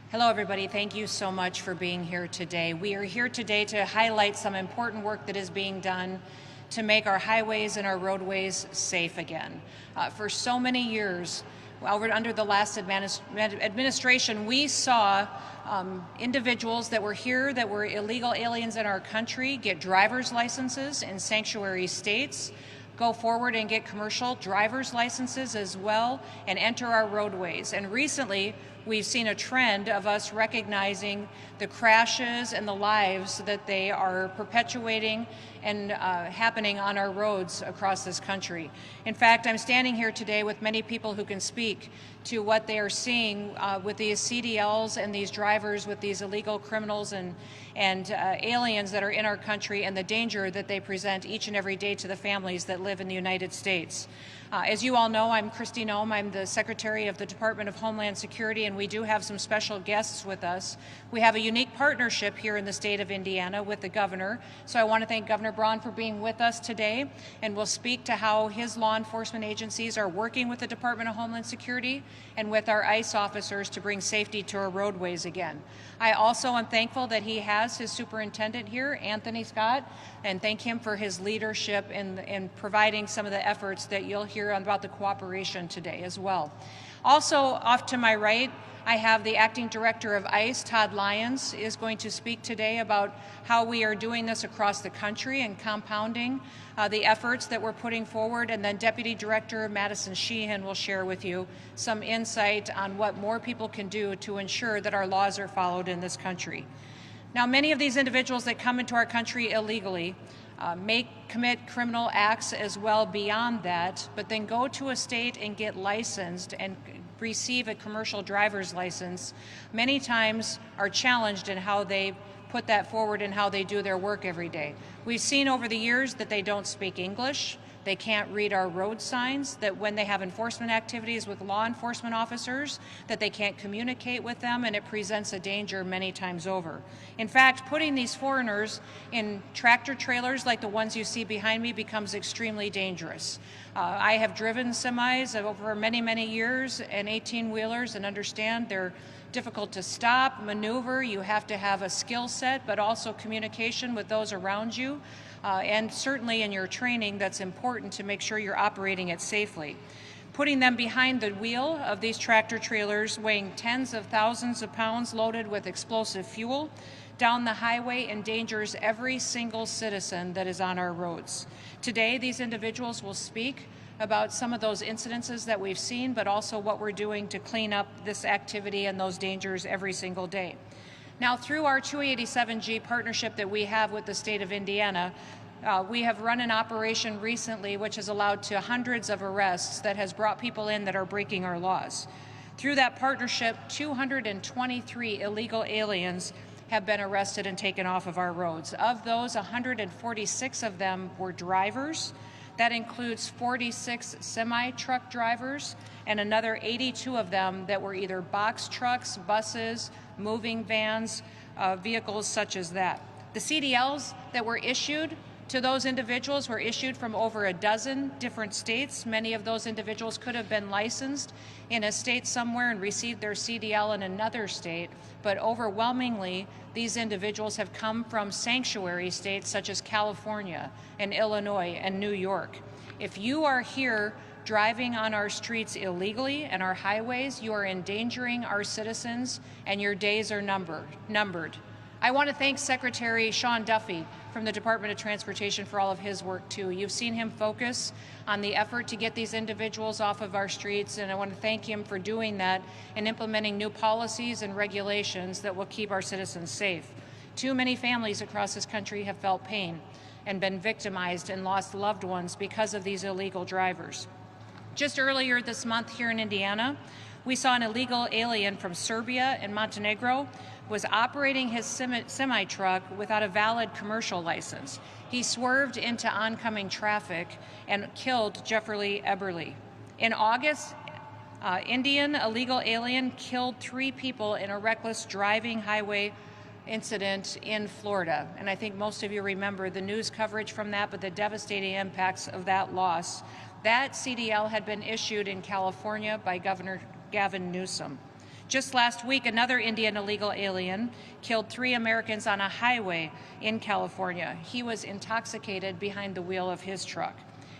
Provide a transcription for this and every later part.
Hello, everybody. Thank you so much for being here today. We are here today to highlight some important work that is being done to make our highways and our roadways safe again. For so many years, under the last administration, we saw individuals that were here that were illegal aliens in our country get driver's licenses in sanctuary states, go forward and get commercial driver's licenses as well, and enter our roadways. And recently, we've seen a trend of us recognizing the crashes and the lives that they are perpetuating and happening on our roads across this country. In fact, I'm standing here today with many people who can speak to what they are seeing with these CDLs and these drivers with these illegal criminals and aliens that are in our country, and the danger that they present each and every day to the families that live in the United States. As you all know, I'm Kristi Noem. I'm the Secretary of the Department of Homeland Security, and we do have some special guests with us. We have a unique partnership here in the state of Indiana with the governor, so I want to thank Governor Braun for being with us today, and we'll speak to how his law enforcement agencies are working with the Department of Homeland Security and with our ICE officers to bring safety to our roadways again. I also am thankful that he has his superintendent here, Anthony Scott, and thank him for his leadership in providing some of the efforts that you'll hear about the cooperation today as well. Also, off to my right, I have the Acting Director of ICE, Todd Lyons, is going to speak today about how we are doing this across the country and compounding the efforts that we're putting forward. And then Deputy Director Madison Sheehan will share with you some insight on what more people can do to ensure that our laws are followed in this country. Now, many of these individuals that come into our country illegally may commit criminal acts as well beyond that, but then go to a state and get licensed and receive a commercial driver's license, many times are challenged in how they put that forward and how they do their work every day. We've seen over the years that they don't speak English, they can't read our road signs, that when they have enforcement activities with law enforcement officers, that they can't communicate with them, and it presents a danger many times over. In fact, putting these foreigners in tractor trailers like the ones you see behind me becomes extremely dangerous. I have driven semis over many, many years and 18-wheelers and understand they're difficult to stop, maneuver. You have to have a skill set, but also communication with those around you. And certainly in your training, that's important to make sure you're operating it safely. Putting them behind the wheel of these tractor trailers weighing tens of thousands of pounds loaded with explosive fuel down the highway endangers every single citizen that is on our roads. Today, these individuals will speak about some of those incidences that we've seen, but also what we're doing to clean up this activity and those dangers every single day. Now, through our 287G partnership that we have with the state of Indiana, we have run an operation recently which has allowed to hundreds of arrests that has brought people in that are breaking our laws. Through that partnership, 223 illegal aliens have been arrested and taken off of our roads. Of those, 146 of them were drivers. That includes 46 semi-truck drivers and another 82 of them that were either box trucks, buses, moving vans, vehicles such as that. The CDLs that were issued to those individuals were issued from over a dozen different states. Many of those individuals could have been licensed in a state somewhere and received their CDL in another state, but overwhelmingly, these individuals have come from sanctuary states such as California and Illinois and New York. If you are here driving on our streets illegally and our highways, you are endangering our citizens and your days are numbered. I want to thank Secretary Sean Duffy from the Department of Transportation for all of his work too. You've seen him focus on the effort to get these individuals off of our streets, and I want to thank him for doing that and implementing new policies and regulations that will keep our citizens safe. Too many families across this country have felt pain and been victimized and lost loved ones because of these illegal drivers. Just earlier this month here in Indiana, we saw an illegal alien from Serbia and Montenegro was operating his semi-truck without a valid commercial license. He swerved into oncoming traffic and killed Jeffrey Eberly. In August, Indian illegal alien killed 3 people in a reckless driving highway incident in Florida. And I think most of you remember the news coverage from that, but the devastating impacts of that loss. That CDL had been issued in California by Governor Gavin Newsom. Just last week, another Indian illegal alien killed 3 Americans on a highway in California. He was intoxicated behind the wheel of his truck.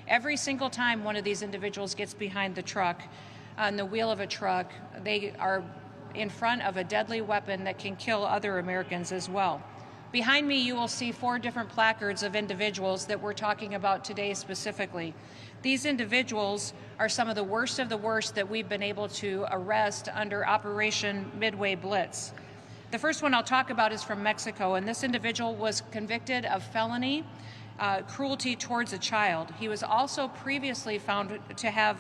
Every single time one of these individuals gets behind the truck, on the wheel of a truck, they are in front of a deadly weapon that can kill other Americans as well. Behind me, you will see 4 different placards of individuals that we're talking about today specifically. These individuals are some of the worst that we've been able to arrest under Operation Midway Blitz. The first one I'll talk about is from Mexico, and this individual was convicted of felony cruelty towards a child. He was also previously found to have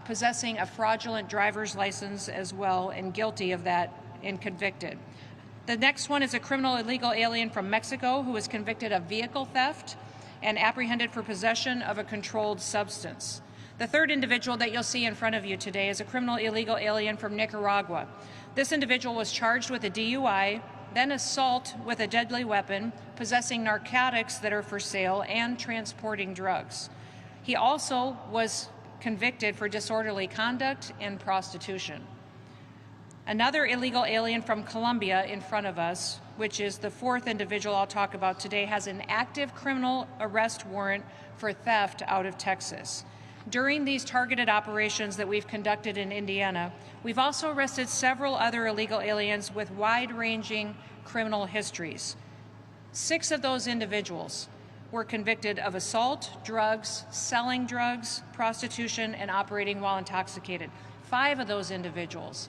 possessing a fraudulent driver's license as well, and guilty of that and convicted. The next one is a criminal illegal alien from Mexico who was convicted of vehicle theft and apprehended for possession of a controlled substance. The third individual that you'll see in front of you today is a criminal illegal alien from Nicaragua. This individual was charged with a DUI, then assault with a deadly weapon, possessing narcotics that are for sale, and transporting drugs. He also was convicted for disorderly conduct and prostitution. Another illegal alien from Colombia in front of us, which is the 4th individual I'll talk about today, has an active criminal arrest warrant for theft out of Texas. During these targeted operations that we've conducted in Indiana, we've also arrested several other illegal aliens with wide-ranging criminal histories. 6 of those individuals were convicted of assault, drugs, selling drugs, prostitution, and operating while intoxicated. 5 of those individuals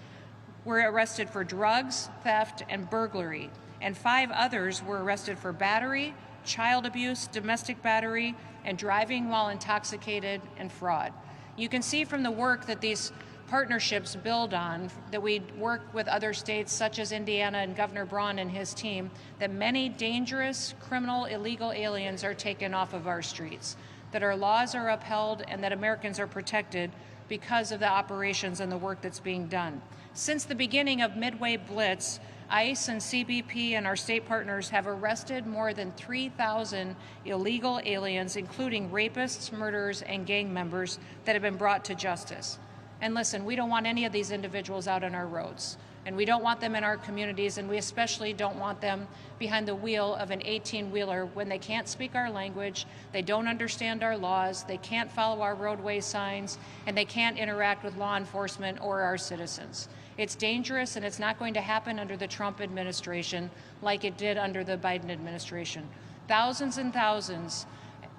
were arrested for drugs, theft, and burglary, and 5 others were arrested for battery, child abuse, domestic battery, and driving while intoxicated, and fraud. You can see from the work that these partnerships build on, that we work with other states such as Indiana and Governor Braun and his team, that many dangerous criminal illegal aliens are taken off of our streets, that our laws are upheld, and that Americans are protected because of the operations and the work that's being done. Since the beginning of Midway Blitz, ICE and CBP and our state partners have arrested more than 3,000 illegal aliens, including rapists, murderers, and gang members that have been brought to justice. And listen, we don't want any of these individuals out on our roads, and we don't want them in our communities, and we especially don't want them behind the wheel of an 18-wheeler when they can't speak our language, they don't understand our laws, they can't follow our roadway signs, and they can't interact with law enforcement or our citizens. It's dangerous, and it's not going to happen under the Trump administration like it did under the Biden administration. Thousands and thousands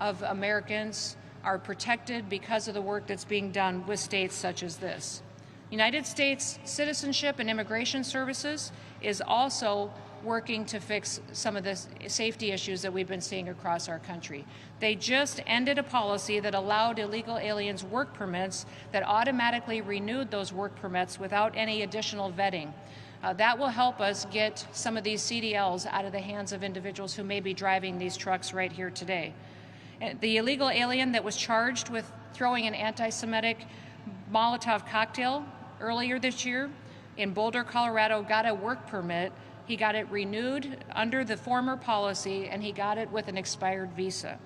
of Americans are protected because of the work that's being done with states such as this. United States Citizenship and Immigration Services is also working to fix some of the safety issues that we've been seeing across our country. They just ended a policy that allowed illegal aliens work permits that automatically renewed those work permits without any additional vetting. That will help us get some of these CDLs out of the hands of individuals who may be driving these trucks right here today. The illegal alien that was charged with throwing an anti-Semitic Molotov cocktail earlier this year in Boulder, Colorado, got a work permit. He got it renewed under the former policy, and he got it with an expired visa.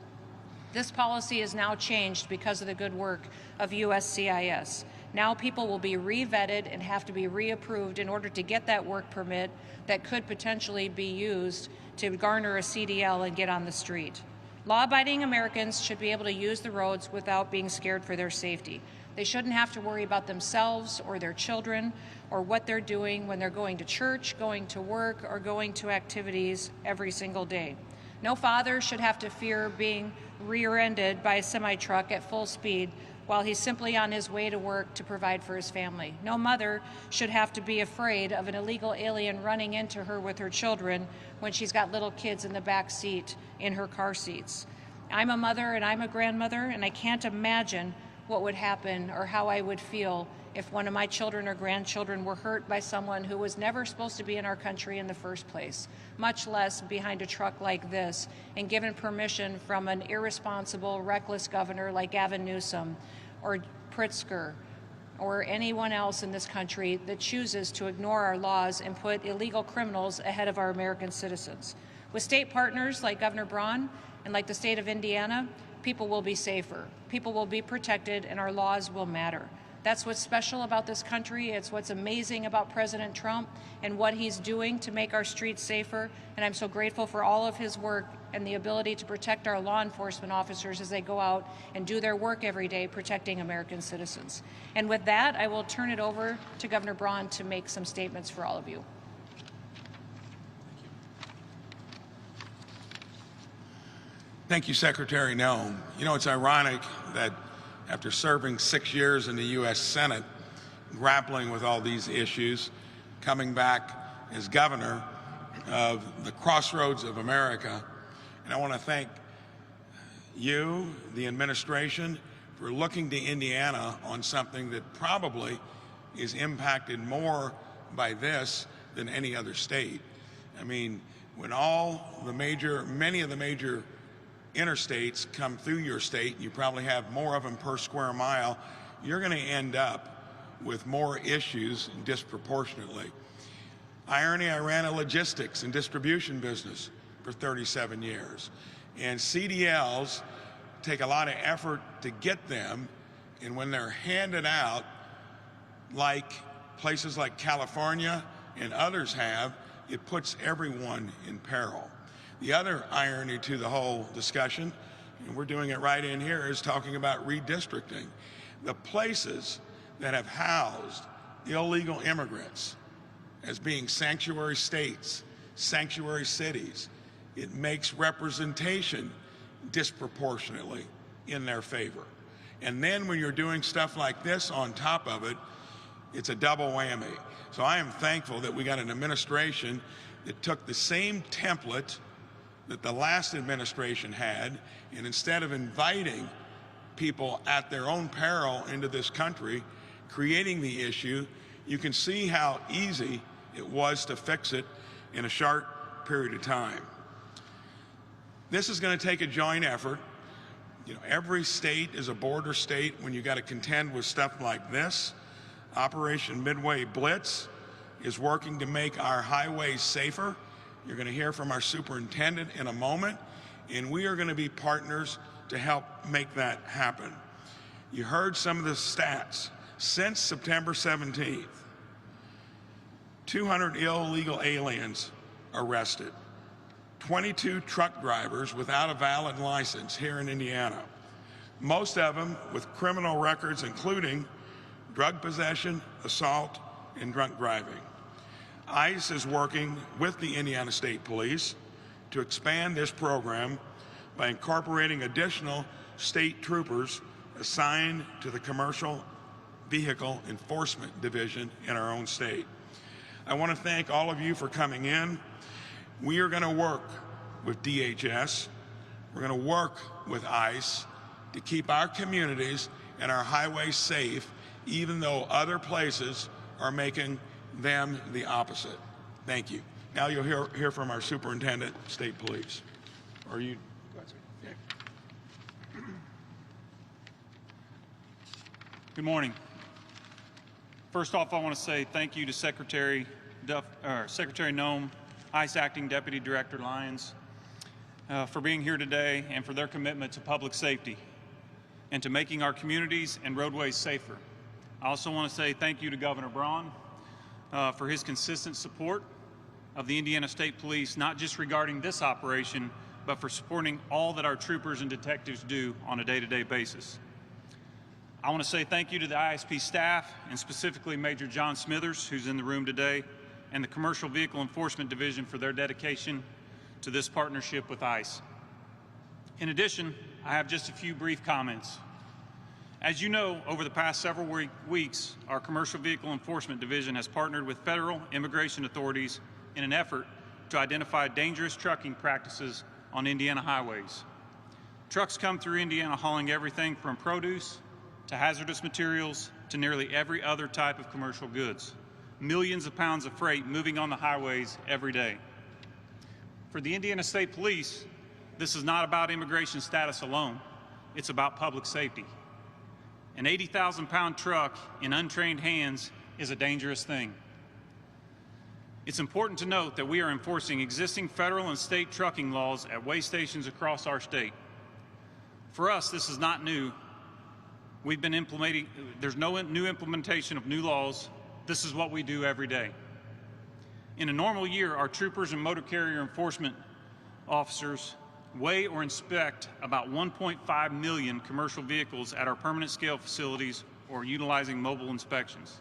This policy is now changed because of the good work of USCIS. Now people will be re-vetted and have to be reapproved in order to get that work permit that could potentially be used to garner a CDL and get on the street. Law-abiding Americans should be able to use the roads without being scared for their safety. They shouldn't have to worry about themselves or their children or what they're doing when they're going to church, going to work, or going to activities every single day. No father should have to fear being rear-ended by a semi-truck at full speed while he's simply on his way to work to provide for his family. No mother should have to be afraid of an illegal alien running into her with her children when she's got little kids in the back seat in her car seats. I'm a mother and I'm a grandmother, and I can't imagine what would happen or how I would feel if one of my children or grandchildren were hurt by someone who was never supposed to be in our country in the first place, much less behind a truck like this and given permission from an irresponsible, reckless governor like Gavin Newsom or Pritzker or anyone else in this country that chooses to ignore our laws and put illegal criminals ahead of our American citizens. With state partners like Governor Braun and like the state of Indiana, people will be safer, people will be protected, and our laws will matter. That's what's special about this country. It's what's amazing about President Trump and what he's doing to make our streets safer. And I'm so grateful for all of his work and the ability to protect our law enforcement officers as they go out and do their work every day protecting American citizens. And with that, I will turn it over to Governor Braun to make some statements for all of you. Thank you, Secretary Noem. You know, it's ironic that after serving 6 years in the U.S. Senate, grappling with all these issues, coming back as governor of the crossroads of America, and I want to thank you, the administration, for looking to Indiana on something that probably is impacted more by this than any other state. I mean, when many of the major interstates come through your state, you probably have more of them per square mile, you're going to end up with more issues disproportionately. Irony, I ran a logistics and distribution business for 37 years. And CDLs take a lot of effort to get them, and when they're handed out, like places like California and others have, it puts everyone in peril. The other irony to the whole discussion, and we're doing it right in here, is talking about redistricting. The places that have housed illegal immigrants as being sanctuary states, sanctuary cities, it makes representation disproportionately in their favor. And then when you're doing stuff like this on top of it, it's a double whammy. So I am thankful that we got an administration that took the same template that the last administration had, and instead of inviting people at their own peril into this country, creating the issue, you can see how easy it was to fix it in a short period of time. This is going to take a joint effort. You know, every state is a border state when you got to contend with stuff like this. Operation Midway Blitz is working to make our highways safer. You're going to hear from our superintendent in a moment, and we are going to be partners to help make that happen. You heard some of the stats. Since September 17th, 200 illegal aliens arrested, 22 truck drivers without a valid license here in Indiana, most of them with criminal records including drug possession, assault, and drunk driving. ICE is working with the Indiana State Police to expand this program by incorporating additional state troopers assigned to the Commercial Vehicle Enforcement Division in our own state. I want to thank all of you for coming in. We are going to work with DHS. We're going to work with ICE to keep our communities and our highways safe, even though other places are making them the opposite. Thank you. Now you'll hear from our Superintendent, State Police. Are you? Okay. Good morning. First off, I want to say thank you to Secretary Noem, ICE Acting Deputy Director Lyons, for being here today and for their commitment to public safety and to making our communities and roadways safer. I also want to say thank you to Governor Braun for his consistent support of the Indiana State Police, not just regarding this operation, but for supporting all that our troopers and detectives do on a day-to-day basis. I want to say thank you to the ISP staff, and specifically Major John Smithers, who's in the room today, and the Commercial Vehicle Enforcement Division for their dedication to this partnership with ICE. In addition, I have just a few brief comments. As you know, over the past several weeks, our Commercial Vehicle Enforcement Division has partnered with federal immigration authorities in an effort to identify dangerous trucking practices on Indiana highways. Trucks come through Indiana hauling everything from produce to hazardous materials to nearly every other type of commercial goods. Millions of pounds of freight moving on the highways every day. For the Indiana State Police, this is not about immigration status alone. It's about public safety. An 80,000-pound truck in untrained hands is a dangerous thing. It's important to note that we are enforcing existing federal and state trucking laws at weigh stations across our state. For us, this is not new, There's no new implementation of new laws. This is what we do every day. In a normal year, our troopers and motor carrier enforcement officers weigh or inspect about 1.5 million commercial vehicles at our permanent scale facilities or utilizing mobile inspections.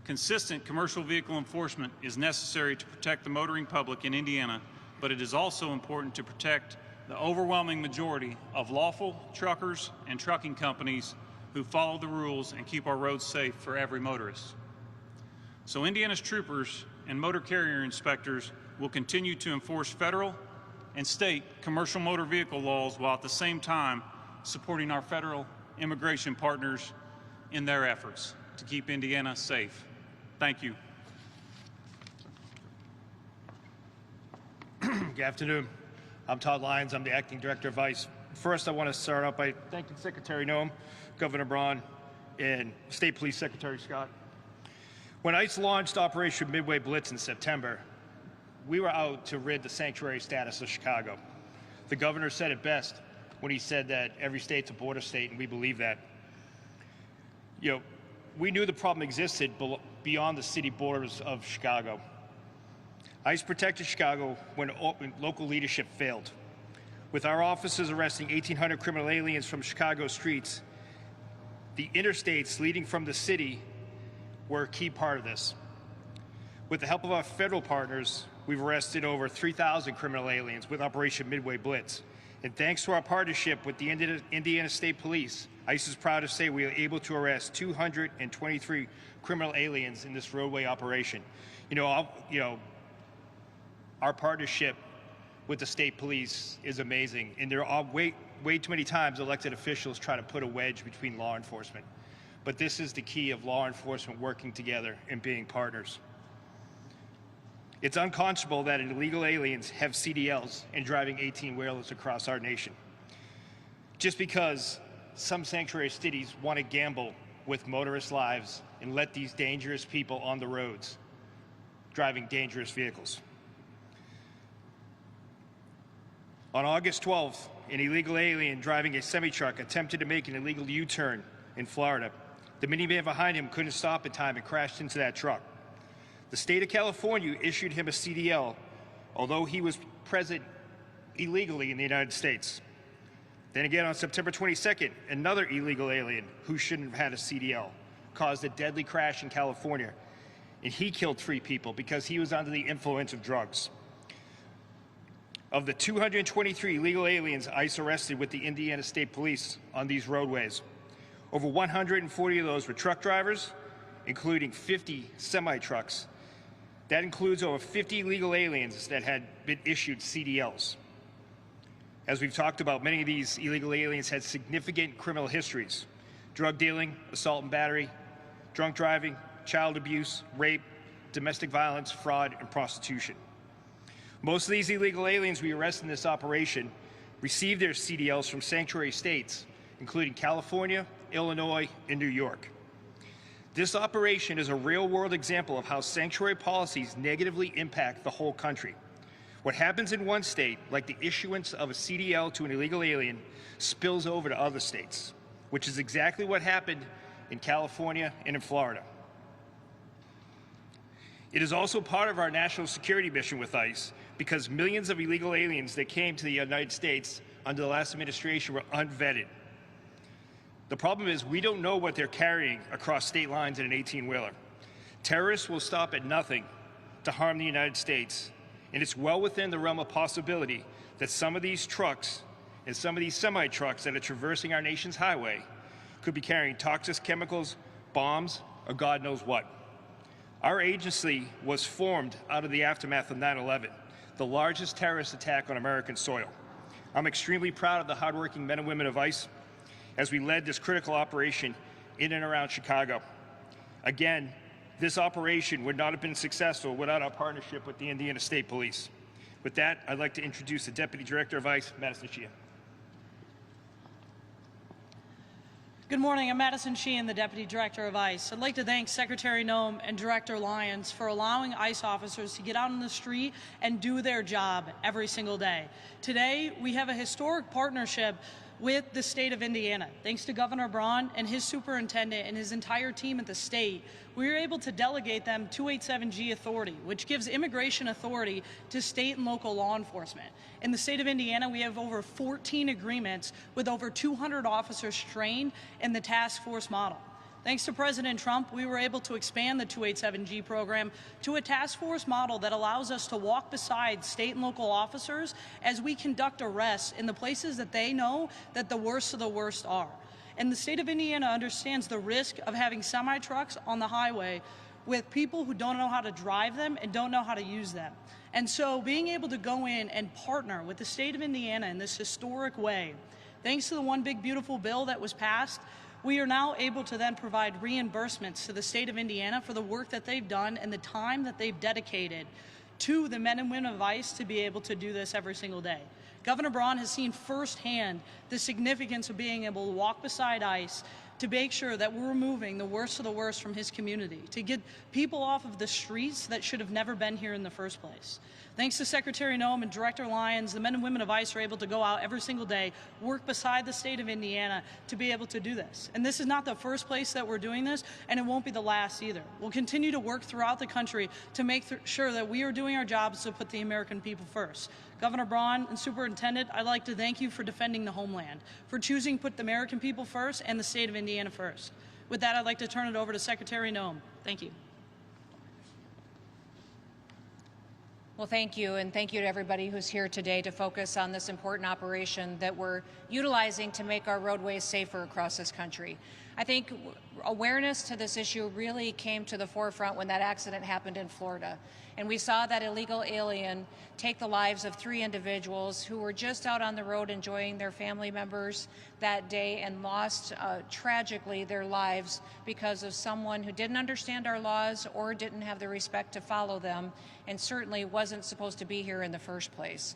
Consistent commercial vehicle enforcement is necessary to protect the motoring public in Indiana, but it is also important to protect the overwhelming majority of lawful truckers and trucking companies who follow the rules and keep our roads safe for every motorist. So Indiana's troopers and motor carrier inspectors will continue to enforce federal and state commercial motor vehicle laws while at the same time supporting our federal immigration partners in their efforts to keep Indiana safe. Thank you. Good afternoon. I'm Todd Lyons. I'm the Acting Director of ICE. First, I want to start out by thanking Secretary Noem, Governor Braun, and State Police Secretary Scott. When ICE launched Operation Midway Blitz in September, we were out to rid the sanctuary status of Chicago. The governor said it best when he said that every state's a border state, and we believe that. We knew the problem existed beyond the city borders of Chicago. ICE protected Chicago when local leadership failed. With our officers arresting 1,800 criminal aliens from Chicago streets, the interstates leading from the city were a key part of this. With the help of our federal partners, we've arrested over 3,000 criminal aliens with Operation Midway Blitz. And thanks to our partnership with the Indiana State Police, ICE is proud to say we were able to arrest 223 criminal aliens in this roadway operation. Our partnership with the state police is amazing, and there are way too many times elected officials try to put a wedge between law enforcement. But this is the key of law enforcement working together and being partners. It's unconscionable that illegal aliens have CDLs and driving 18-wheelers across our nation. Just because some sanctuary cities want to gamble with motorist lives and let these dangerous people on the roads driving dangerous vehicles. On August 12th, an illegal alien driving a semi-truck attempted to make an illegal U-turn in Florida. The minivan behind him couldn't stop in time and crashed into that truck. The state of California issued him a CDL, although he was present illegally in the United States. Then again, on September 22nd, another illegal alien who shouldn't have had a CDL caused a deadly crash in California, and he killed 3 people because he was under the influence of drugs. Of the 223 illegal aliens ICE arrested with the Indiana State Police on these roadways, over 140 of those were truck drivers, including 50 semi-trucks. That includes over 50 illegal aliens that had been issued CDLs. As we've talked about, many of these illegal aliens had significant criminal histories: drug dealing, assault and battery, drunk driving, child abuse, rape, domestic violence, fraud, and prostitution. Most of these illegal aliens we arrested in this operation received their CDLs from sanctuary states, including California, Illinois, and New York. This operation is a real-world example of how sanctuary policies negatively impact the whole country. What happens in one state, like the issuance of a CDL to an illegal alien, spills over to other states, which is exactly what happened in California and in Florida. It is also part of our national security mission with ICE because millions of illegal aliens that came to the United States under the last administration were unvetted. The problem is we don't know what they're carrying across state lines in an 18-wheeler. Terrorists will stop at nothing to harm the United States, and it's well within the realm of possibility that some of these trucks and some of these semi-trucks that are traversing our nation's highway could be carrying toxic chemicals, bombs, or God knows what. Our agency was formed out of the aftermath of 9/11, the largest terrorist attack on American soil. I'm extremely proud of the hardworking men and women of ICE as we led this critical operation in and around Chicago. Again, this operation would not have been successful without our partnership with the Indiana State Police. With that, I'd like to introduce the Deputy Director of ICE, Madison Sheehan. Good morning. I'm Madison Sheehan, the Deputy Director of ICE. I'd like to thank Secretary Noem and Director Lyons for allowing ICE officers to get out on the street and do their job every single day. Today, we have a historic partnership with the state of Indiana. Thanks to Governor Braun and his superintendent and his entire team at the state, we were able to delegate them 287G authority, which gives immigration authority to state and local law enforcement. In the state of Indiana, we have over 14 agreements with over 200 officers trained in the task force model. Thanks to President Trump, we were able to expand the 287G program to a task force model that allows us to walk beside state and local officers as we conduct arrests in the places that they know that the worst of the worst are. And the state of Indiana understands the risk of having semi-trucks on the highway with people who don't know how to drive them and don't know how to use them. And so being able to go in and partner with the state of Indiana in this historic way, thanks to the One Big Beautiful Bill that was passed, we are now able to then provide reimbursements to the state of Indiana for the work that they've done and the time that they've dedicated to the men and women of ICE to be able to do this every single day. Governor Braun has seen firsthand the significance of being able to walk beside ICE to make sure that we're removing the worst of the worst from his community, to get people off of the streets that should have never been here in the first place. Thanks to Secretary Noem and Director Lyons, the men and women of ICE are able to go out every single day, work beside the state of Indiana to be able to do this. And this is not the first place that we're doing this, and it won't be the last either. We'll continue to work throughout the country to make sure that we are doing our jobs to put the American people first. Governor Braun and Superintendent, I'd like to thank you for defending the homeland, for choosing to put the American people first and the state of Indiana first. With that, I'd like to turn it over to Secretary Noem. Thank you. Well, thank you, and thank you to everybody who's here today to focus on this important operation that we're utilizing to make our roadways safer across this country. I think awareness to this issue really came to the forefront when that accident happened in Florida. And we saw that illegal alien take the lives of 3 individuals who were just out on the road enjoying their family members that day and lost tragically their lives because of someone who didn't understand our laws or didn't have the respect to follow them and certainly wasn't supposed to be here in the first place.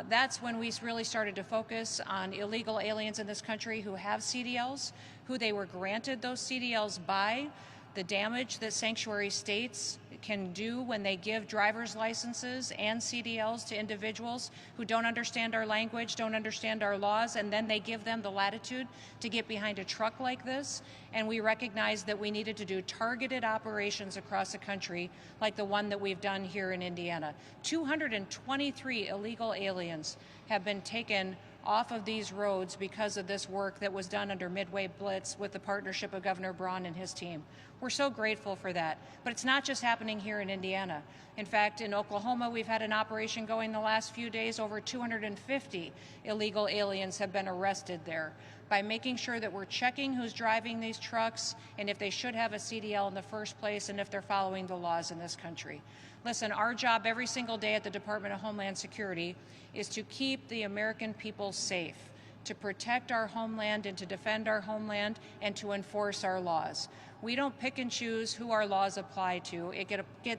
That's when we really started to focus on illegal aliens in this country who have CDLs, who they were granted those CDLs by, the damage that sanctuary states can do when they give driver's licenses and CDLs to individuals who don't understand our language, don't understand our laws, and then they give them the latitude to get behind a truck like this. And we recognized that we needed to do targeted operations across the country like the one that we've done here in Indiana. 223 illegal aliens have been taken off of these roads because of this work that was done under Midway Blitz with the partnership of Governor Braun and his team. We're so grateful for that. But it's not just happening here in Indiana. In fact, in Oklahoma, we've had an operation going the last few days. Over 250 illegal aliens have been arrested there by making sure that we're checking who's driving these trucks and if they should have a CDL in the first place and if they're following the laws in this country. Listen, our job every single day at the Department of Homeland Security is to keep the American people safe, to protect our homeland and to defend our homeland and to enforce our laws. We don't pick and choose who our laws apply to.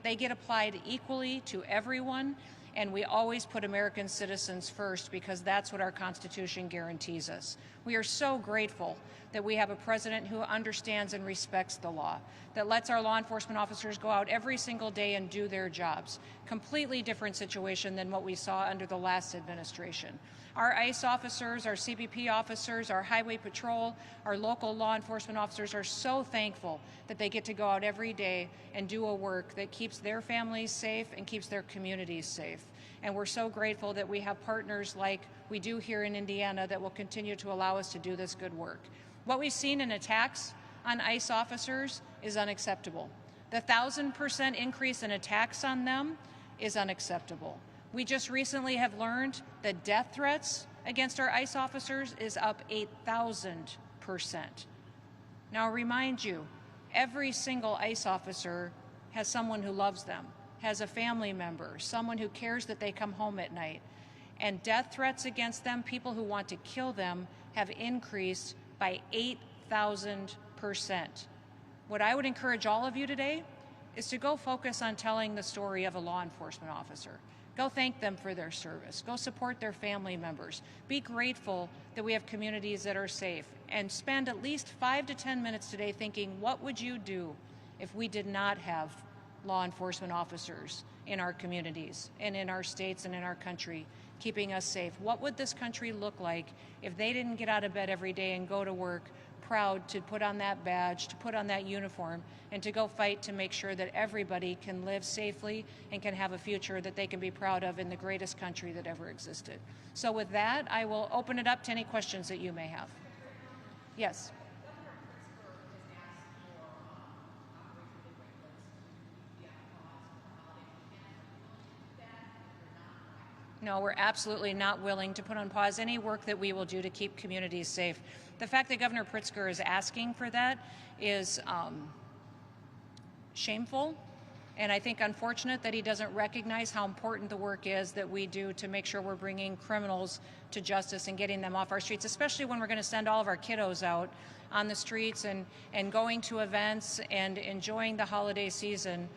They get applied equally to everyone, and we always put American citizens first because that's what our Constitution guarantees us. We are so grateful that we have a president who understands and respects the law, that lets our law enforcement officers go out every single day and do their jobs. Completely different situation than what we saw under the last administration. Our ICE officers, our CBP officers, our Highway Patrol, our local law enforcement officers are so thankful that they get to go out every day and do a work that keeps their families safe and keeps their communities safe. And we're so grateful that we have partners like we do here in Indiana that will continue to allow us to do this good work. What we've seen in attacks on ICE officers is unacceptable. The 1,000% increase in attacks on them is unacceptable. We just recently have learned that death threats against our ICE officers is up 8,000%. Now, I'll remind you, every single ICE officer has someone who loves them, has a family member, someone who cares that they come home at night. And death threats against them, people who want to kill them, have increased by 8,000%. What I would encourage all of you today is to go focus on telling the story of a law enforcement officer. Go thank them for their service. Go support their family members. Be grateful that we have communities that are safe. And spend at least 5 to 10 minutes today thinking, what would you do if we did not have law enforcement officers in our communities and in our states and in our country, keeping us safe. What would this country look like if they didn't get out of bed every day and go to work proud to put on that badge, to put on that uniform, and to go fight to make sure that everybody can live safely and can have a future that they can be proud of in the greatest country that ever existed. So with that, I will open it up to any questions that you may have. Yes. No, we're absolutely not willing to put on pause any work that we will do to keep communities safe. The fact that Governor Pritzker is asking for that is shameful, and I think unfortunate that he doesn't recognize how important the work is that we do to make sure we're bringing criminals to justice and getting them off our streets, especially when we're going to send all of our kiddos out on the streets and going to events and enjoying the holiday season.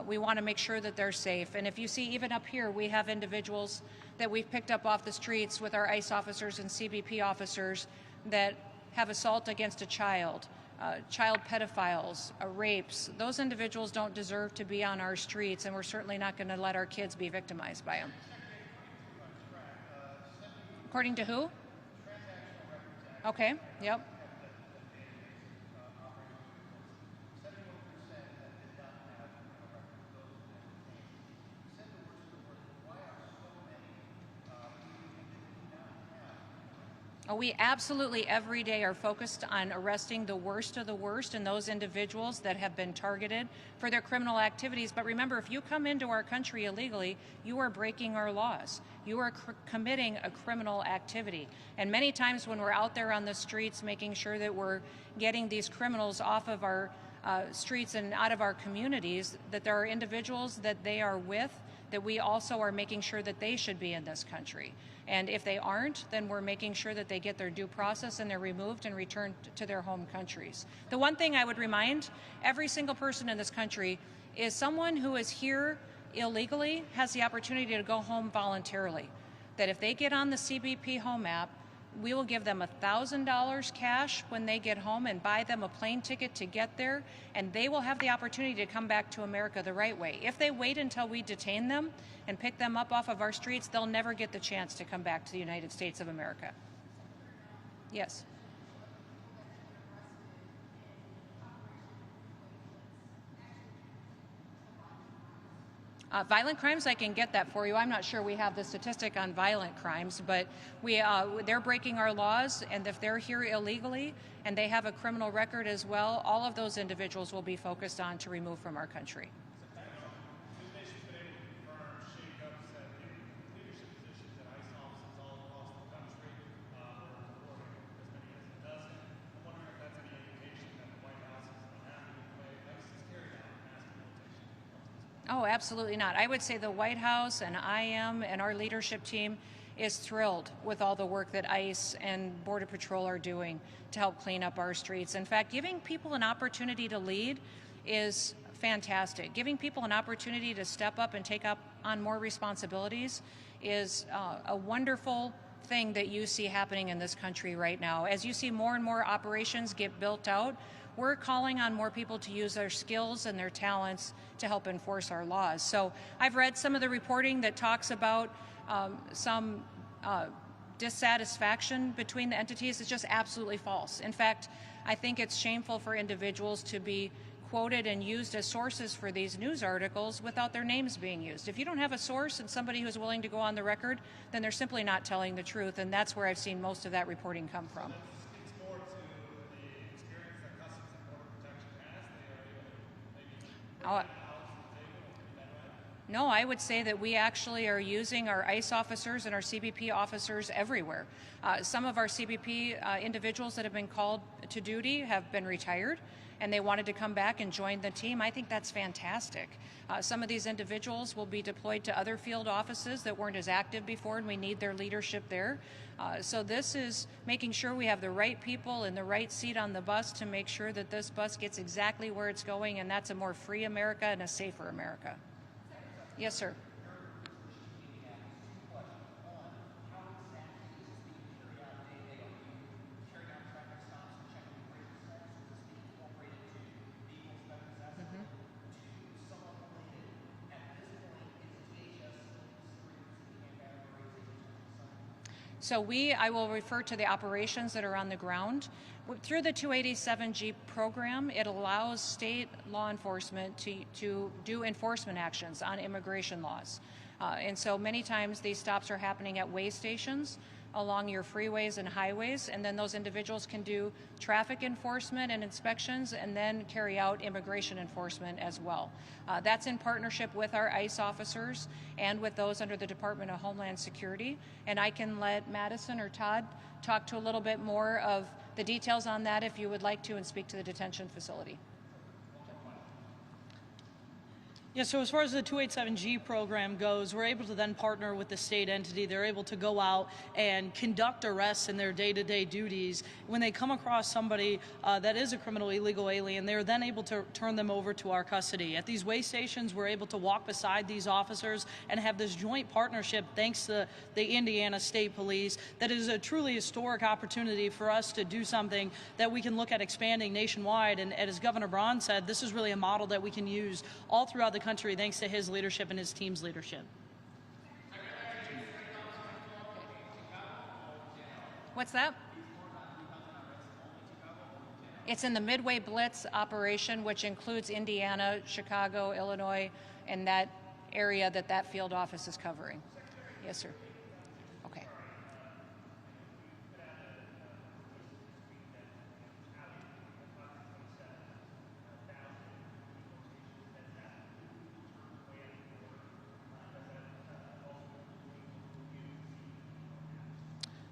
We want to make sure that they're safe. And if you see, even up here, we have individuals that we've picked up off the streets with our ICE officers and CBP officers that have assault against a child pedophiles, rapes. Those individuals don't deserve to be on our streets, and we're certainly not going to let our kids be victimized by them. According to who? Okay, yep. We absolutely every day are focused on arresting the worst of the worst and those individuals that have been targeted for their criminal activities. But remember, if you come into our country illegally, you are breaking our laws. You are committing a criminal activity. And many times when we're out there on the streets making sure that we're getting these criminals off of our streets and out of our communities, that there are individuals that they are with that we also are making sure that they should be in this country. And if they aren't, then we're making sure that they get their due process and they're removed and returned to their home countries. The one thing I would remind every single person in this country is someone who is here illegally has the opportunity to go home voluntarily. That if they get on the CBP Home app, we will give them $1,000 cash when they get home and buy them a plane ticket to get there, and they will have the opportunity to come back to America the right way. If they wait until we detain them and pick them up off of our streets, they'll never get the chance to come back to the United States of America. Yes. Violent crimes, I can get that for you. I'm not sure we have the statistic on violent crimes, but they're breaking our laws, and if they're here illegally and they have a criminal record as well, all of those individuals will be focused on to remove from our country. Oh, absolutely not. I would say the White House and I am and our leadership team is thrilled with all the work that ICE and Border Patrol are doing to help clean up our streets. In fact, giving people an opportunity to lead is fantastic. Giving people an opportunity to step up and take up on more responsibilities is a wonderful thing that you see happening in this country right now. As you see more and more operations get built out, we're calling on more people to use their skills and their talents to help enforce our laws. So I've read some of the reporting that talks about some dissatisfaction between the entities. It's just absolutely false. In fact, I think it's shameful for individuals to be quoted and used as sources for these news articles without their names being used. If you don't have a source and somebody who's willing to go on the record, then they're simply not telling the truth, and that's where I've seen most of that reporting come from. No, I would say that we actually are using our ICE officers and our CBP officers everywhere. Some of our CBP individuals that have been called to duty have been retired, and they wanted to come back and join the team. I think that's fantastic. Some of these individuals will be deployed to other field offices that weren't as active before, and we need their leadership there. So this is making sure we have the right people in the right seat on the bus to make sure that this bus gets exactly where it's going, and that's a more free America and a safer America. Yes, sir. So I will refer to the operations that are on the ground. Through the 287G program, it allows state law enforcement to do enforcement actions on immigration laws. And so many times these stops are happening at way stations along your freeways and highways, and then those individuals can do traffic enforcement and inspections and then carry out immigration enforcement as well. That's in partnership with our ICE officers and with those under the Department of Homeland Security. And I can let Madison or Todd talk to a little bit more of the details on that if you would like to, and speak to the detention facility. Yeah, so as far as the 287G program goes, we're able to then partner with the state entity. They're able to go out and conduct arrests in their day-to-day duties. When they come across somebody that is a criminal illegal alien, they're then able to turn them over to our custody. At these way stations, we're able to walk beside these officers and have this joint partnership, thanks to the Indiana State Police, that is a truly historic opportunity for us to do something that we can look at expanding nationwide. And as Governor Braun said, this is really a model that we can use all throughout the country thanks to his leadership and his team's leadership. What's that? It's in the Midway Blitz operation, which includes Indiana, Chicago, Illinois, and that area that field office is covering. Yes, sir. Okay.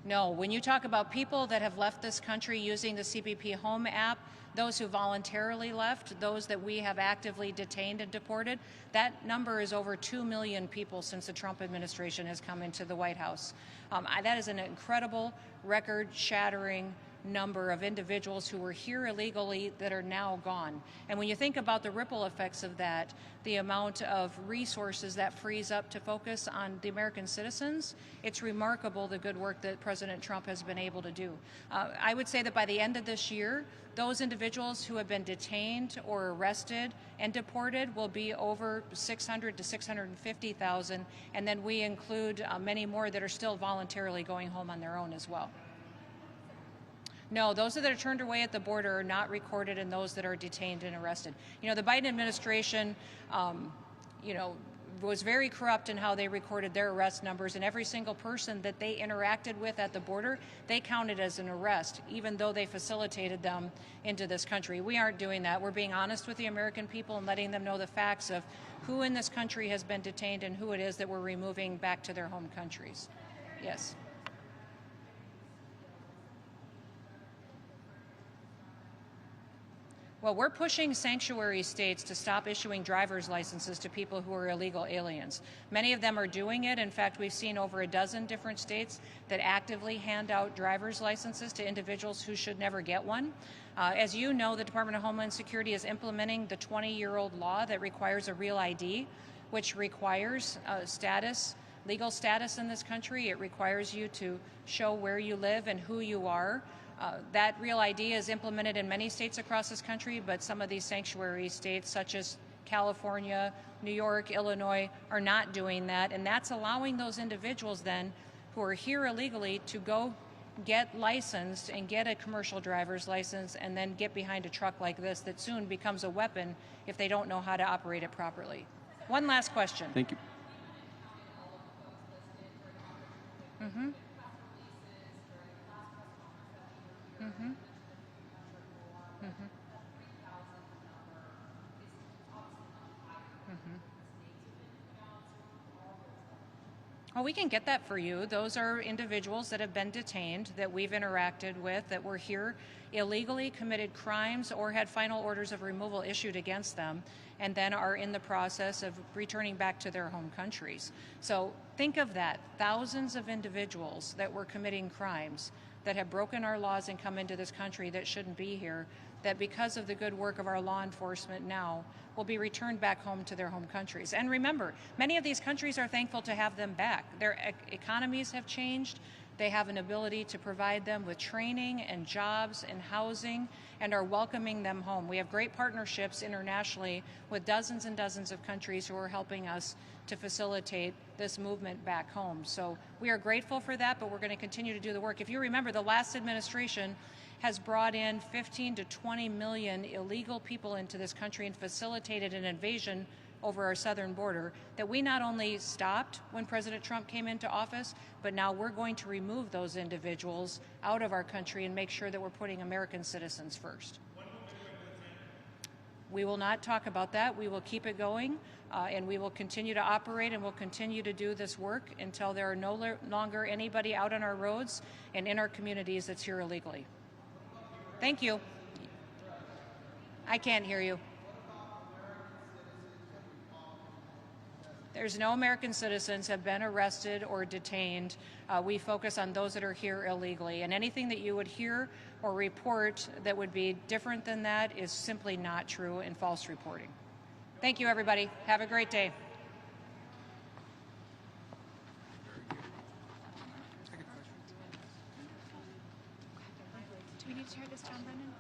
No, when you talk about people that have left this country using the CBP Home app, those who voluntarily left, those that we have actively detained and deported, that number is over 2 million people since the Trump administration has come into the White House. That is an incredible, record-shattering number of individuals who were here illegally that are now gone. And when you think about the ripple effects of that, the amount of resources that frees up to focus on the American citizens, it's remarkable the good work that President Trump has been able to do. I would say that by the end of this year, those individuals who have been detained or arrested and deported will be over 600 to 650,000, and then we include many more that are still voluntarily going home on their own as well. No, those that are turned away at the border are not recorded in those that are detained and arrested. You know, the Biden administration, was very corrupt in how they recorded their arrest numbers, and every single person that they interacted with at the border, they counted as an arrest, even though they facilitated them into this country. We aren't doing that. We're being honest with the American people and letting them know the facts of who in this country has been detained and who it is that we're removing back to their home countries. Yes. Well, we're pushing sanctuary states to stop issuing driver's licenses to people who are illegal aliens. Many of them are doing it. In fact, we've seen over a dozen different states that actively hand out driver's licenses to individuals who should never get one. As you know, the Department of Homeland Security is implementing the 20-year-old law that requires a real ID, which requires legal status in this country. It requires you to show where you live and who you are. That real ID is implemented in many states across this country, but some of these sanctuary states, such as California, New York, Illinois, are not doing that. And that's allowing those individuals then who are here illegally to go get licensed and get a commercial driver's license and then get behind a truck like this that soon becomes a weapon if they don't know how to operate it properly. One last question. Thank you. Mm-hmm. Mm-hmm. Mm-hmm. Mm-hmm. Well, we can get that for you. Those are individuals that have been detained, that we've interacted with, that were here illegally, committed crimes, or had final orders of removal issued against them, and then are in the process of returning back to their home countries. So think of that. Thousands of individuals that were committing crimes, that have broken our laws and come into this country that shouldn't be here, that because of the good work of our law enforcement now will be returned back home to their home countries. And remember, many of these countries are thankful to have them back. Their economies have changed. They have an ability to provide them with training and jobs and housing and are welcoming them home. We have great partnerships internationally with dozens and dozens of countries who are helping us to facilitate this movement back home. So we are grateful for that, but we're going to continue to do the work. If you remember, the last administration has brought in 15 to 20 million illegal people into this country and facilitated an invasion over our southern border that we not only stopped when President Trump came into office, but now we're going to remove those individuals out of our country and make sure that we're putting American citizens first. We will not talk about that. We will keep it going, and we will continue to operate, and we'll continue to do this work until there are no longer anybody out on our roads and in our communities that's here illegally. Thank you. I can't hear you. There's no American citizens have been arrested or detained. We focus on those that are here illegally, and anything that you would hear or report that would be different than that is simply not true and false reporting. Thank you, everybody. Have a great day. Do we need to hear this, John Brennan?